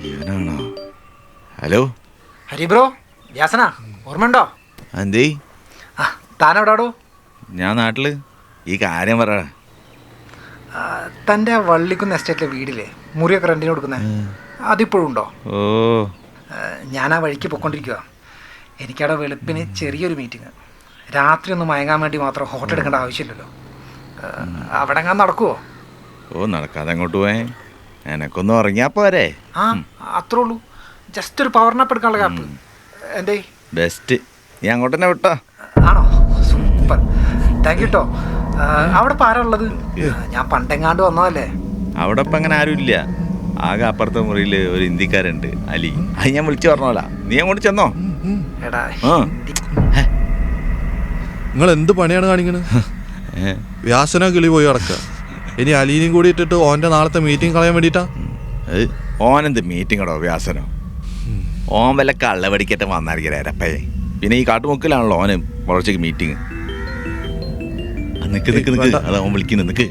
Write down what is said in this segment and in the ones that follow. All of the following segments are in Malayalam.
ഇവനാണോ? ഹലോ ഹരി ബ്രോ, വ്യാസനാ, ഓർമ്മയുണ്ടോ? എന്തേ? ആ, താനെവിടാടോ? ഞാൻ നാട്ടില്. ഈ കാര്യം പറ. തൻ്റെ വള്ളിക്കുന്ന് എസ്റ്റേറ്റിലെ വീടില്ലേ, മുറിയൊക്കെ റെൻറ്റിന് കൊടുക്കുന്നത്, അതിപ്പോഴും ഉണ്ടോ? ഓ, ഞാൻ ആ വഴിക്ക് പൊയ്ക്കൊണ്ടിരിക്കുക. എനിക്കവിടെ വെളുപ്പിന് ചെറിയൊരു മീറ്റിംഗ്. രാത്രി ഒന്ന് മയങ്ങാൻ വേണ്ടി മാത്രം ഹോട്ടൽ എടുക്കേണ്ട ആവശ്യമില്ലല്ലോ. അവിടെ എങ്ങനെ നടക്കുമോ? ഓ, നടക്കാതെ അങ്ങോട്ട് പോയേ. എനക്കൊന്ന് ഉറങ്ങിയാ പോരെ? ആ, അത്രേ ഉള്ളൂ. ജസ്റ്റ് ഒരു പവർ നാപ്പ് എടുക്കാനുള്ള കാപ്പ്. എൻ്റെ ബെസ്റ്റ്. നീ അങ്ങോട്ട് തന്നെ വിട്ടോ. ആണോ? സൂപ്പർ, താങ്ക് യു കേട്ടോ. അവിടെ ഇപ്പം ആരാ ഉള്ളത്? ഞാൻ പണ്ടെങ്ങാണ്ട് വന്നതല്ലേ. അവിടെ ഇപ്പം അങ്ങനെ ആരും ഇല്ല. ആകെ അപ്പുറത്തെ മുറിയിൽ ഒരു ഹിന്ദിക്കാരുണ്ട്, അലി. അത് ഞാൻ വിളിച്ചു പറഞ്ഞോളാ. നീ അങ്ങോട്ട് ചെന്നോ. എടാ, നിങ്ങൾ എന്ത് പണിയാണ് കാണിക്കണത്? വ്യാസന കിളി പോയി കിടക്കുക. ഇനി അലീനും കൂടി ഇട്ടിട്ട് ഓൻ്റെ നാളത്തെ മീറ്റിംഗ് കളയാൻ വേണ്ടിയിട്ടാ? ഓനെന്ത് മീറ്റിങ്ങടോ വ്യാസനോ? ഓൻ വല്ല കള്ള പഠിക്കട്ടെ വന്നായിരിക്കരപ്പേ. പിന്നെ ഈ കാട്ടുമുക്കിലാണല്ലോ ഓന് കുറച്ചേക്ക് മീറ്റിങ്. നിക്ക് നിക്ക് നിക്ക്, അതാ ഓൻ വിളിക്കുന്നു. നിക്ക്,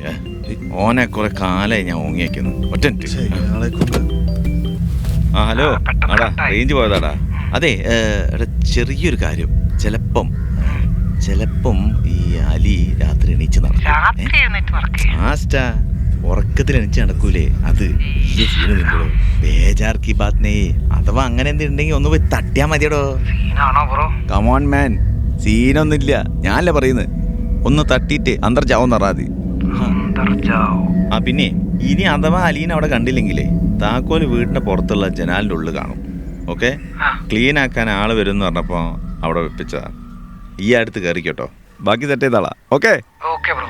ഓനെ കുറെ കാലായി ഞാൻ ഓങ്ങി വയ്ക്കുന്നു. ഒറ്റ ആ, ഹലോ. ആടാ, റേഞ്ച് പോയതാടാ. അതെ, ചെറിയൊരു കാര്യം. ചിലപ്പം ഈ അലി രാത്രി എണീച്ച് നടക്കും. ആസ്റ്റാ, ഉറക്കത്തിൽ എണീച്ച് നടക്കൂലേ? അത് വലിയ സീന് നിങ്ങളോ. ബേജാർക്കി ബാത്നേ. അഥവാ അങ്ങനെ എന്തുണ്ടെങ്കിൽ ഒന്ന് പോയി തട്ടിയാ മതിയടോ. കമോൺ മാൻ, സീനൊന്നുമില്ല. ഞാനല്ലേ പറയുന്നത്. ഒന്ന് തട്ടിയിട്ട് അന്തർജാവെന്ന് പറഞ്ഞാൽ മതി. ആ, പിന്നെ ഇനി അഥവാ അലീനെ അവിടെ കണ്ടില്ലെങ്കിലേ താക്കോല് വീടിന്റെ പുറത്തുള്ള ജനാലിൻ്റെ ഉള്ളിൽ കാണും. ഓക്കെ, ക്ലീൻ ആക്കാൻ ആള് വരും എന്ന് പറഞ്ഞപ്പോൾ അവിടെ വെപ്പിച്ചതാ. ഈ അടുത്ത് കയറിക്കോട്ടോ. ബാക്കി സെറ്റ് ചെയ്താളാ. Okay okay bro.